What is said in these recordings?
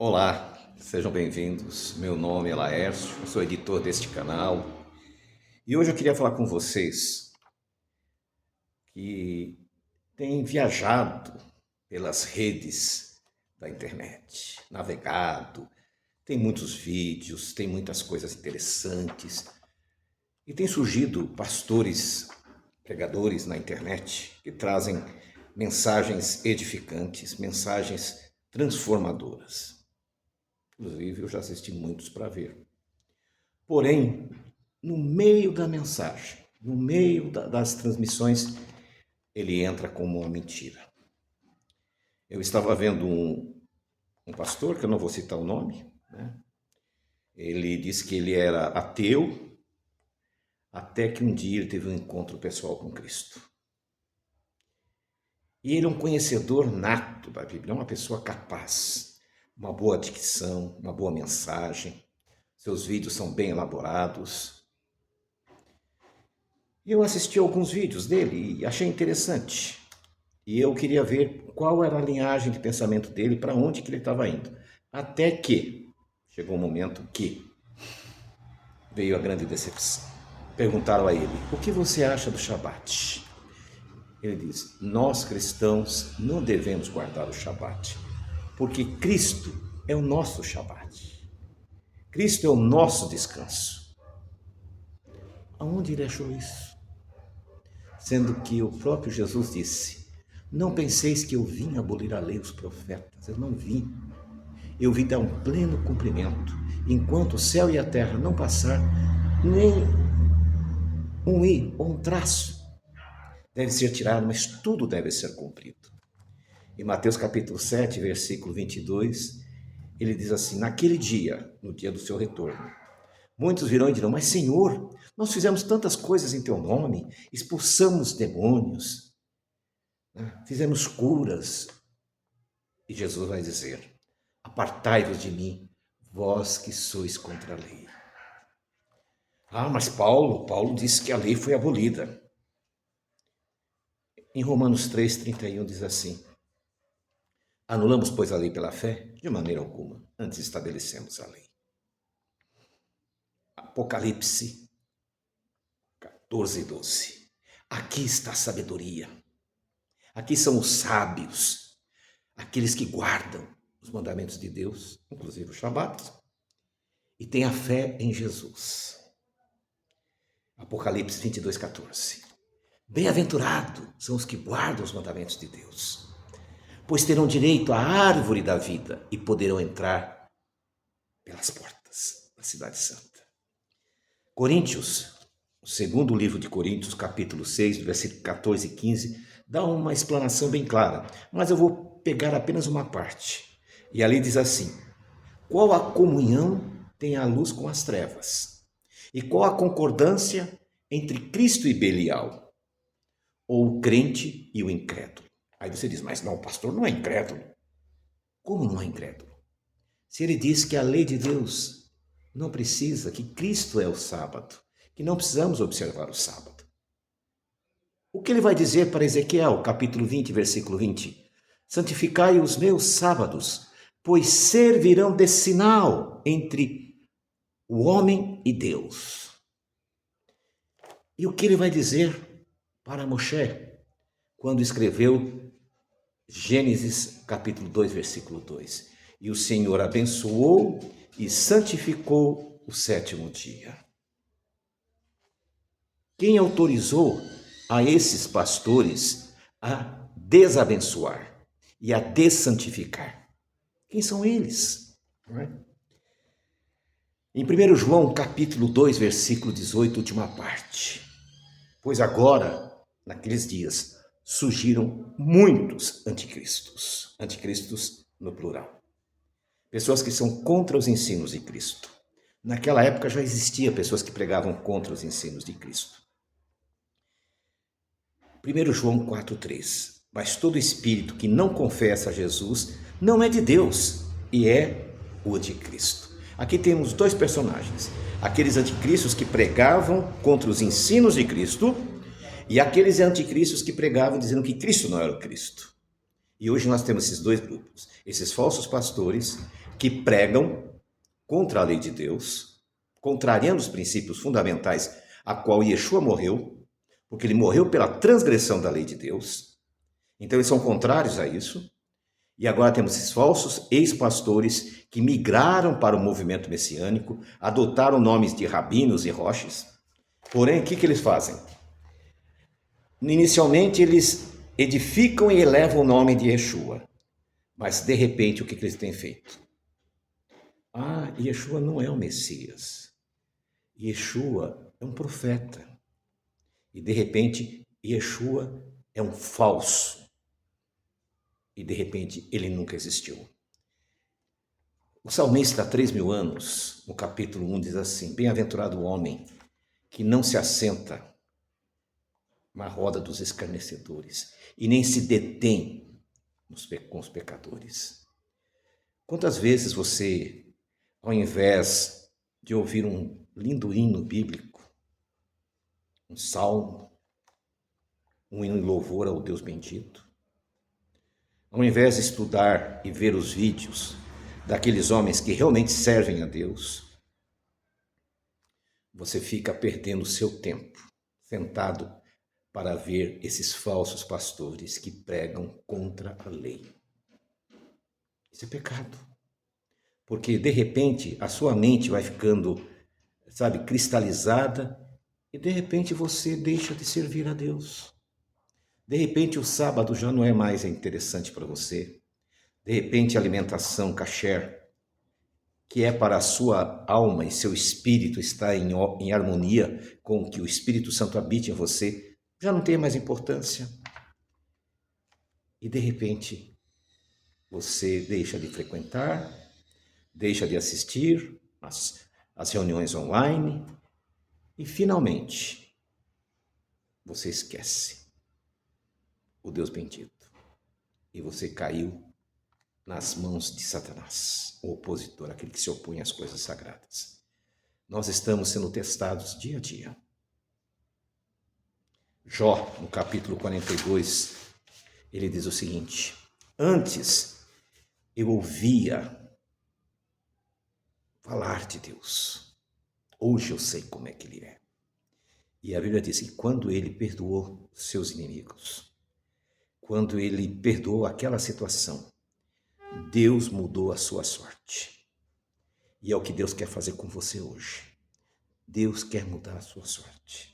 Olá, sejam bem-vindos. Meu nome é Laércio, eu sou editor deste canal e hoje eu queria falar com vocês que têm viajado pelas redes da internet, navegado, tem muitos vídeos, tem muitas coisas interessantes e tem surgido pastores, pregadores na internet que trazem mensagens edificantes, mensagens transformadoras. Inclusive, eu já assisti muitos para ver. Porém, no meio da mensagem, no meio das transmissões, ele entra como uma mentira. Eu estava vendo um pastor, que eu não vou citar o nome, né? Ele disse que ele era ateu, até que um dia ele teve um encontro pessoal com Cristo. E ele é um conhecedor nato da Bíblia, é uma pessoa capaz, uma boa dicção, uma boa mensagem. Seus vídeos são bem elaborados. Eu assisti alguns vídeos dele e achei interessante. E eu queria ver qual era a linhagem de pensamento dele, para onde que ele estava indo. Até que chegou um momento que veio a grande decepção. Perguntaram a ele: o que você acha do Shabat? Ele diz: nós cristãos não devemos guardar o Shabat, porque Cristo é o nosso Shabat. Cristo é o nosso descanso. Aonde ele achou isso? Sendo que o próprio Jesus disse: não penseis que eu vim abolir a lei dos profetas. Eu não vim. Eu vim dar um pleno cumprimento. Enquanto o céu e a terra não passar, nem um i ou um traço deve ser tirado, mas tudo deve ser cumprido. Em Mateus capítulo 7, versículo 22, ele diz assim: naquele dia, no dia do seu retorno, muitos virão e dirão: mas Senhor, nós fizemos tantas coisas em teu nome, expulsamos demônios, né? Fizemos curas. E Jesus vai dizer: apartai-vos de mim, vós que sois contra a lei. Ah, mas Paulo disse que a lei foi abolida. Em Romanos 3,31 diz assim: anulamos, pois, a lei pela fé? De maneira alguma, antes estabelecemos a lei. Apocalipse 14:12. Aqui está a sabedoria. Aqui são os sábios, aqueles que guardam os mandamentos de Deus, inclusive o Shabat, e têm a fé em Jesus. Apocalipse 22:14. Bem-aventurados são os que guardam os mandamentos de Deus, pois terão direito à árvore da vida e poderão entrar pelas portas da cidade santa. Coríntios, o segundo livro de Coríntios, capítulo 6, versículo 14 e 15, dá uma explanação bem clara, mas eu vou pegar apenas uma parte. E ali diz assim: qual a comunhão tem a luz com as trevas? E qual a concordância entre Cristo e Belial? Ou o crente e o incrédulo? Aí você diz: mas não, o pastor não é incrédulo. Como não é incrédulo? Se ele diz que a lei de Deus não precisa, que Cristo é o sábado, que não precisamos observar o sábado. O que ele vai dizer para Ezequiel, capítulo 20, versículo 20? Santificai os meus sábados, pois servirão de sinal entre o homem e Deus. E o que ele vai dizer para Moshe, quando escreveu Gênesis capítulo 2, versículo 2. E o Senhor abençoou e santificou o sétimo dia. Quem autorizou a esses pastores a desabençoar e a dessantificar? Quem são eles? Não é? Em 1 João capítulo 2, versículo 18, última parte. Pois agora, naqueles dias, surgiram muitos anticristos. Anticristos no plural. Pessoas que são contra os ensinos de Cristo. Naquela época já existia pessoas que pregavam contra os ensinos de Cristo. 1 João 4,3. Mas todo espírito que não confessa a Jesus não é de Deus e é o anticristo. Aqui temos dois personagens. Aqueles anticristos que pregavam contra os ensinos de Cristo e aqueles anticristos que pregavam dizendo que Cristo não era o Cristo. E hoje nós temos esses dois grupos. Esses falsos pastores que pregam contra a lei de Deus, contrariando os princípios fundamentais a qual Yeshua morreu, porque ele morreu pela transgressão da lei de Deus. Então eles são contrários a isso. E agora temos esses falsos ex-pastores que migraram para o movimento messiânico, adotaram nomes de rabinos e roches. Porém, o que eles fazem? Inicialmente eles edificam e elevam o nome de Yeshua. Mas de repente o que eles têm feito? Yeshua não é o Messias. Yeshua é um profeta. E de repente Yeshua é um falso. E de repente ele nunca existiu. O salmista há 3.000 anos, no capítulo 1, diz assim: bem-aventurado o homem que não se assenta na roda dos escarnecedores e nem se detém com os pecadores. Quantas vezes você, ao invés de ouvir um lindo hino bíblico, um salmo, um hino em louvor ao Deus bendito, ao invés de estudar e ver os vídeos daqueles homens que realmente servem a Deus, você fica perdendo o seu tempo sentado para ver esses falsos pastores que pregam contra a lei. Isso é pecado. Porque, de repente, a sua mente vai ficando, cristalizada e, de repente, você deixa de servir a Deus. De repente, o sábado já não é mais interessante para você. De repente, a alimentação kasher, que é para a sua alma e seu espírito estar em harmonia com que o Espírito Santo habite em você, já não tem mais importância. E de repente, você deixa de frequentar, deixa de assistir às reuniões online e finalmente você esquece o Deus bendito. E você caiu nas mãos de Satanás, o opositor, aquele que se opõe às coisas sagradas. Nós estamos sendo testados dia a dia. Jó, no capítulo 42, ele diz o seguinte: antes eu ouvia falar de Deus, hoje eu sei como é que ele é. E a Bíblia diz que quando ele perdoou seus inimigos, quando ele perdoou aquela situação, Deus mudou a sua sorte. E é o que Deus quer fazer com você hoje. Deus quer mudar a sua sorte.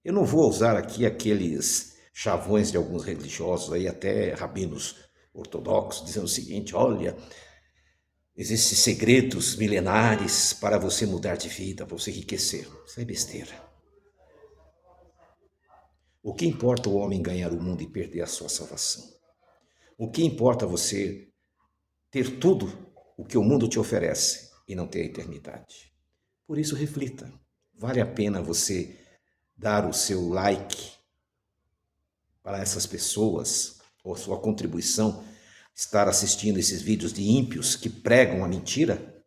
Eu não vou usar aqui aqueles chavões de alguns religiosos, aí até rabinos ortodoxos, dizendo o seguinte: olha, existem segredos milenares para você mudar de vida, para você enriquecer. Isso é besteira. O que importa o homem ganhar o mundo e perder a sua salvação? O que importa você ter tudo o que o mundo te oferece e não ter a eternidade? Por isso, reflita. Vale a pena você dar o seu like para essas pessoas, ou a sua contribuição, estar assistindo esses vídeos de ímpios que pregam a mentira?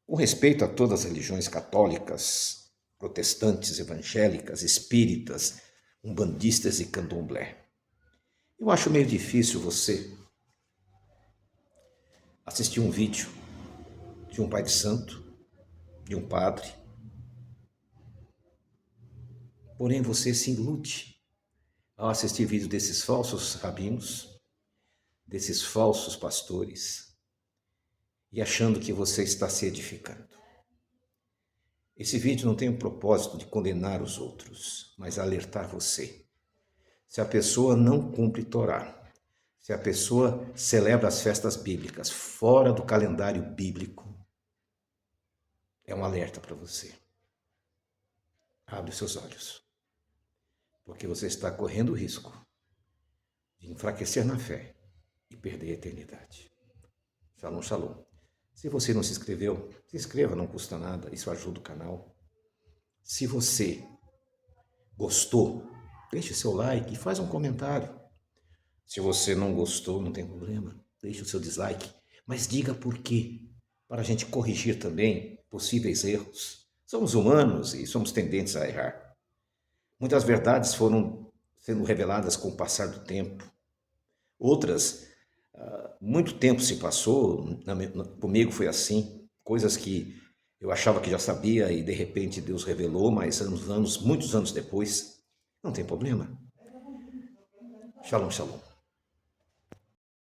Com respeito a todas as religiões católicas, protestantes, evangélicas, espíritas, umbandistas e candomblé, eu acho meio difícil você assistir um vídeo de um pai de santo, de um padre, porém você se ilude ao assistir vídeos desses falsos rabinos, desses falsos pastores, e achando que você está se edificando. Esse vídeo não tem o propósito de condenar os outros, mas alertar você. Se a pessoa não cumpre Torá, se a pessoa celebra as festas bíblicas fora do calendário bíblico, é um alerta para você. Abre os seus olhos, porque você está correndo o risco de enfraquecer na fé e perder a eternidade. Shalom, shalom. Se você não se inscreveu, se inscreva, não custa nada, isso ajuda o canal. Se você gostou, deixe seu like e faz um comentário. Se você não gostou, não tem problema, deixe o seu dislike, mas diga por quê, para a gente corrigir também possíveis erros. Somos humanos e somos tendentes a errar. Muitas verdades foram sendo reveladas com o passar do tempo. Outras Muito tempo se passou, comigo foi assim, coisas que eu achava que já sabia e de repente Deus revelou, mas muitos anos depois, não tem problema. Shalom, shalom.